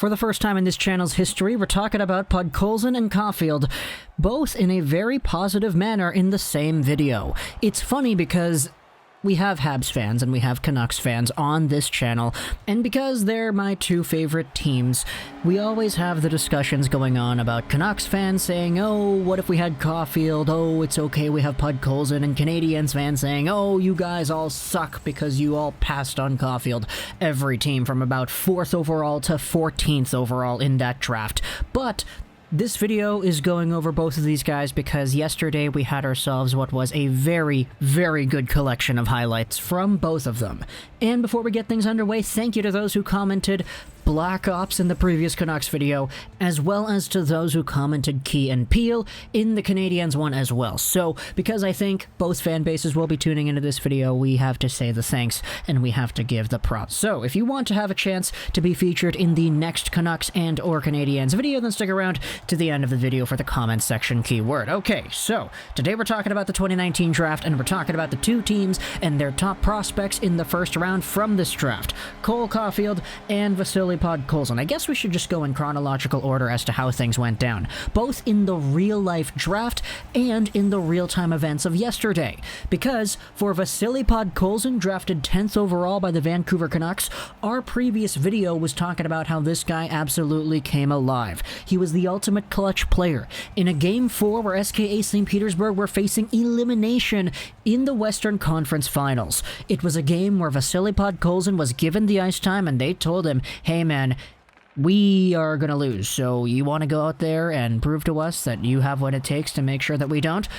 For the first time in this channel's history, we're talking about Podkolzin and Caufield, both in a very positive manner in the same video. It's funny because we have Habs fans and we have Canucks fans on this channel, and because they're my two favorite teams, we always have the discussions going on about Canucks fans saying, oh, what if we had Caufield? Oh, it's okay, we have Podkolzin, and Canadiens fans saying, oh, you guys all suck because you all passed on Caufield. Every team from about 4th overall to 14th overall in that draft. But this video is going over both of these guys because yesterday we had ourselves what was a very, very good collection of highlights from both of them. And before we get things underway, thank you to those who commented Black Ops in the previous Canucks video, as well as to those who commented Key and Peel in the Canadiens one as well. So, because I think both fan bases will be tuning into this video, we have to say the thanks and we have to give the props. So, if you want to have a chance to be featured in the next Canucks and or Canadiens video, then stick around to the end of the video for the comments section keyword. Okay, so, today we're talking about the 2019 draft, and we're talking about the two teams and their top prospects in the first round from this draft. Cole Caufield and Vasili Podkolzin. I guess we should just go in chronological order as to how things went down, both in the real-life draft and in the real-time events of yesterday. Because for Vasili Podkolzin, drafted 10th overall by the Vancouver Canucks, our previous video was talking about how this guy absolutely came alive. He was the ultimate clutch player. In a Game 4 where SKA St. Petersburg were facing elimination in the Western Conference Finals. It was a game where Vasili Podkolzin was given the ice time and they told him, hey man, we are gonna lose, so you want to go out there and prove to us that you have what it takes to make sure that we don't?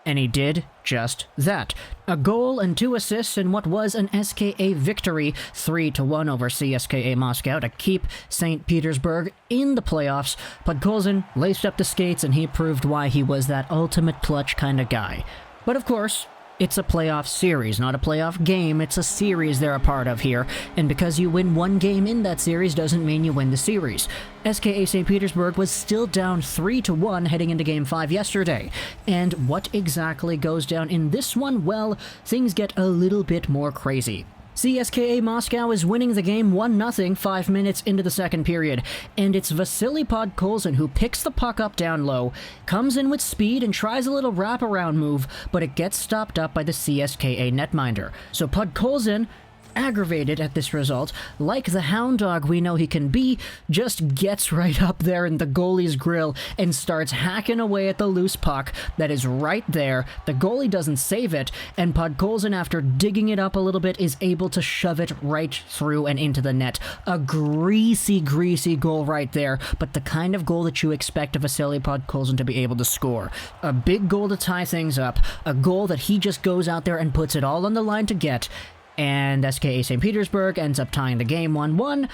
And he did just that. A goal and 2 assists in what was an SKA victory, 3-1 over CSKA Moscow to keep St. Petersburg in the playoffs. Podkolzin laced up the skates and he proved why he was that ultimate clutch kind of guy. But of course, it's a playoff series, not a playoff game. It's a series they're a part of here, and because you win one game in that series doesn't mean you win the series. SKA St. Petersburg was still down 3-1 heading into Game 5 yesterday. And what exactly goes down in this one? Well, things get a little bit more crazy. CSKA Moscow is winning the game 1-0 5 minutes into the second period, and it's Vasili Podkolzin who picks the puck up down low, comes in with speed and tries a little wraparound move, but it gets stopped up by the CSKA netminder. So Podkolzin, aggravated at this result, like the hound dog we know he can be, just gets right up there in the goalie's grill and starts hacking away at the loose puck that is right there. The goalie doesn't save it, and Podkolzin, after digging it up a little bit, is able to shove it right through and into the net. A greasy, greasy goal right there, but the kind of goal that you expect of Vasili Podkolzin to be able to score. A big goal to tie things up, a goal that he just goes out there and puts it all on the line to get, and SKA St. Petersburg ends up tying the game 1-1,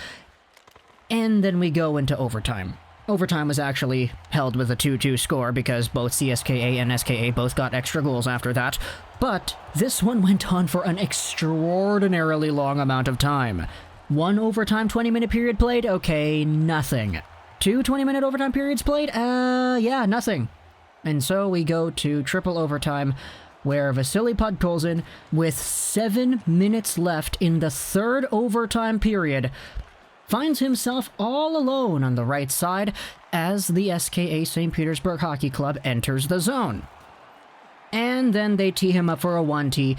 and then we go into overtime. Overtime was actually held with a 2-2 score because both CSKA and SKA both got extra goals after that, but this one went on for an extraordinarily long amount of time. One overtime 20-minute period played? Okay, nothing. 2 20-minute overtime periods played? Yeah, nothing. And so we go to triple overtime, where Vasili Podkolzin, with 7 minutes left in the third overtime period, finds himself all alone on the right side as the SKA St. Petersburg Hockey Club enters the zone. And then they tee him up for a 1-tee.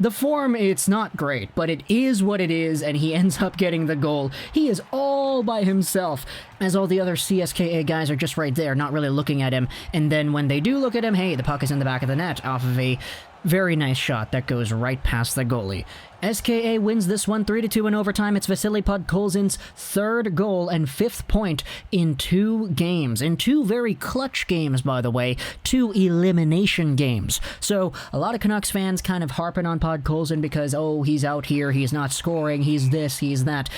The form, it's not great, but it is what it is, and he ends up getting the goal. He is all by himself, as all the other CSKA guys are just right there, not really looking at him. And then when they do look at him, hey, the puck is in the back of the net off of a very nice shot that goes right past the goalie. SKA wins this one 3-2 in overtime. It's Vasili Podkolzin's 3rd goal and 5th point in 2 games. In 2 very clutch games, by the way. 2 elimination games. So, a lot of Canucks fans kind of harping on Podkolzin because, oh, he's out here, he's not scoring, he's this, he's that.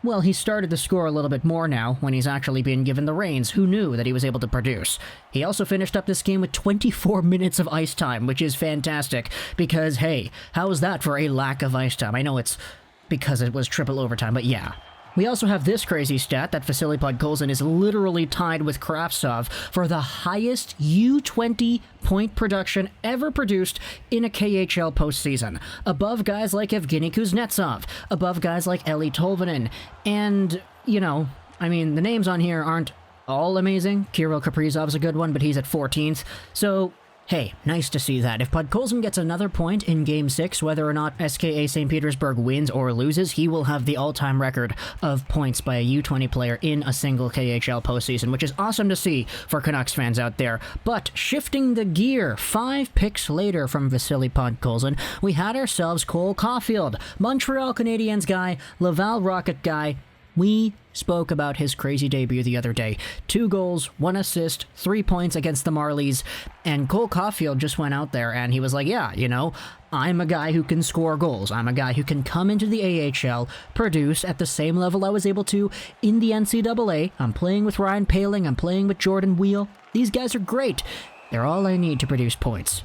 Well, he started to score a little bit more now when he's actually being given the reins. Who knew that he was able to produce? He also finished up this game with 24 minutes of ice time, which is fantastic because, hey, how is that for a lack of ice time? I know it's because it was triple overtime, but yeah. We also have this crazy stat that Vasili Podkolzin is literally tied with Kravtsov for the highest U20 point production ever produced in a KHL postseason, above guys like Evgeny Kuznetsov, above guys like Eli Tolvanen, and, you know, I mean, the names on here aren't all amazing. Kirill Kaprizov's a good one, but he's at 14th. So, hey, nice to see that. If Podkolzin gets another point in Game 6, whether or not SKA St. Petersburg wins or loses, he will have the all-time record of points by a U20 player in a single KHL postseason, which is awesome to see for Canucks fans out there. But shifting the gear, 5 picks later from Vasili Podkolzin, we had ourselves Cole Caufield, Montreal Canadiens guy, Laval Rocket guy. We spoke about his crazy debut the other day. 2 goals, 1 assist, 3 points against the Marlies, and Cole Caufield just went out there and he was like, yeah, you know, I'm a guy who can score goals. I'm a guy who can come into the AHL, produce at the same level I was able to in the NCAA. I'm playing with Ryan Poehling. I'm playing with Jordan Wheel. These guys are great. They're all I need to produce points.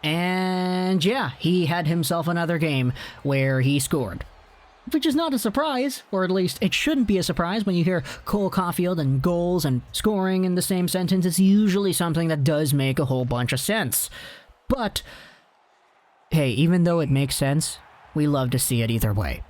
And yeah, he had himself another game where he scored. Which is not a surprise, or at least it shouldn't be a surprise when you hear Cole Caufield and goals and scoring in the same sentence. It's usually something that does make a whole bunch of sense. But, hey, even though it makes sense, we love to see it either way.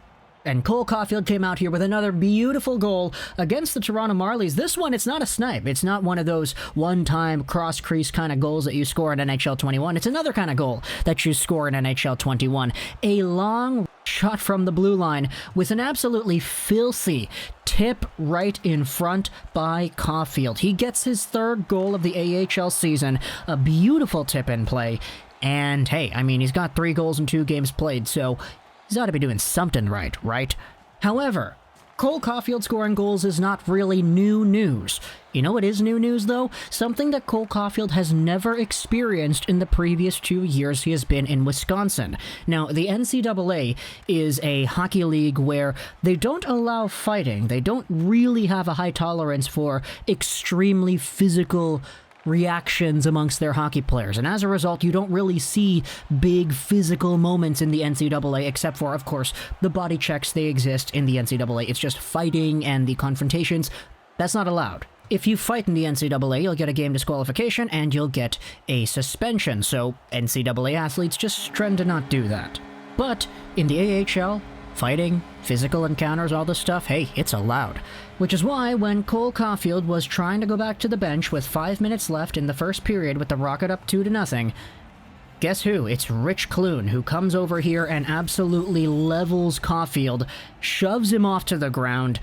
And Cole Caufield came out here with another beautiful goal against the Toronto Marlies. This one, it's not a snipe. It's not one of those one-time cross-crease kind of goals that you score in NHL 21. It's another kind of goal that you score in NHL 21. A long shot from the blue line with an absolutely filthy tip right in front by Caufield. He gets his 3rd goal of the AHL season. A beautiful tip-in play. And hey, I mean, he's got 3 goals in 2 games played, so he's ought to be doing something right? However, Cole Caufield scoring goals is not really new news. You know what is new news, though? Something that Cole Caufield has never experienced in the previous 2 years he has been in Wisconsin. Now, the NCAA is a hockey league where they don't allow fighting. They don't really have a high tolerance for extremely physical reactions amongst their hockey players, and as a result, you don't really see big physical moments in the NCAA, except for, of course, the body checks. They exist in the NCAA. It's just fighting and the confrontations. That's not allowed. If you fight in the NCAA, you'll get a game disqualification and you'll get a suspension, so NCAA athletes just tend to not do that. But in the AHL, fighting, physical encounters, all this stuff, hey, it's allowed. Which is why when Cole Caufield was trying to go back to the bench with 5 minutes left in the first period with the Rocket up 2-0, guess who? It's Rich Clune, who comes over here and absolutely levels Caufield, shoves him off to the ground,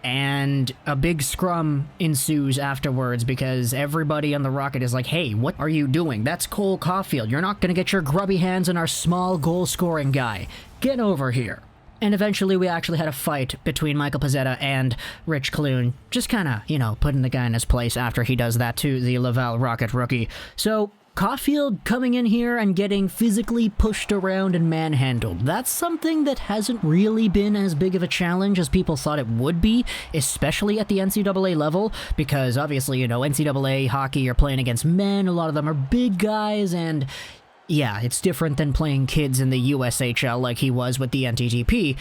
and a big scrum ensues afterwards because everybody on the Rocket is like, hey, what are you doing? That's Cole Caufield. You're not going to get your grubby hands on our small goal-scoring guy. Get over here. And eventually we actually had a fight between Michael Pezzetta and Rich Clune, just kind of, you know, putting the guy in his place after he does that to the Laval Rocket rookie. So Caufield coming in here and getting physically pushed around and manhandled. That's something that hasn't really been as big of a challenge as people thought it would be, especially at the NCAA level, because obviously, you know, NCAA hockey, you're playing against men, a lot of them are big guys, and yeah, it's different than playing kids in the USHL like he was with the NTTP,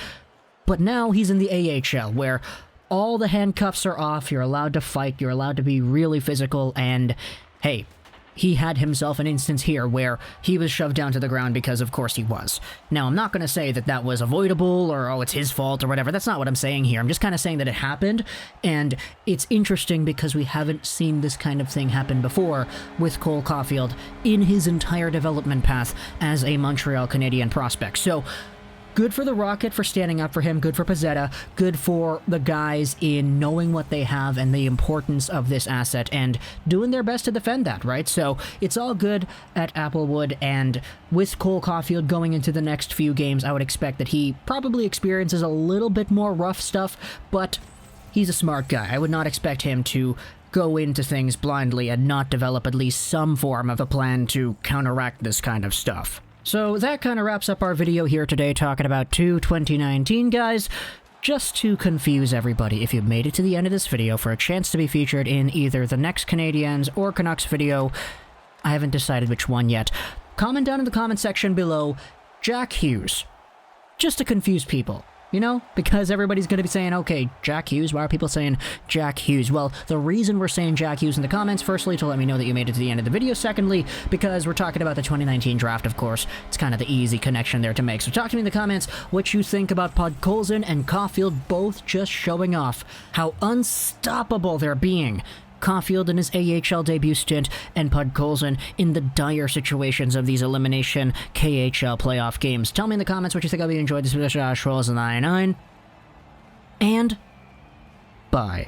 but now he's in the AHL, where all the handcuffs are off, you're allowed to fight, you're allowed to be really physical, and hey, he had himself an instance here where he was shoved down to the ground because of course he was. Now, I'm not going to say that that was avoidable or, oh, it's his fault or whatever. That's not what I'm saying here. I'm just kind of saying that it happened, and it's interesting because we haven't seen this kind of thing happen before with Cole Caufield in his entire development path as a Montreal Canadiens prospect. So, good for the Rocket for standing up for him, good for Pezzetta, good for the guys in knowing what they have and the importance of this asset and doing their best to defend that, right? So it's all good at Applewood, and with Cole Caufield going into the next few games, I would expect that he probably experiences a little bit more rough stuff, but he's a smart guy. I would not expect him to go into things blindly and not develop at least some form of a plan to counteract this kind of stuff. So that kind of wraps up our video here today talking about 2019 guys. Just to confuse everybody, if you made it to the end of this video for a chance to be featured in either the next Canadiens or Canucks video, I haven't decided which one yet, comment down in the comment section below, Jack Hughes. Just to confuse people. You know, because everybody's going to be saying, okay, Jack Hughes, why are people saying Jack Hughes? Well, the reason we're saying Jack Hughes in the comments, firstly, to let me know that you made it to the end of the video. Secondly, because we're talking about the 2019 draft, of course. It's kind of the easy connection there to make. So talk to me in the comments what you think about Podkolzin and Caufield both just showing off how unstoppable they're being. Caufield in his AHL debut stint, and Podkolzin in the dire situations of these elimination KHL playoff games. Tell me in the comments what you think. I hope you enjoyed this video. Josh Rolls 99, and bye.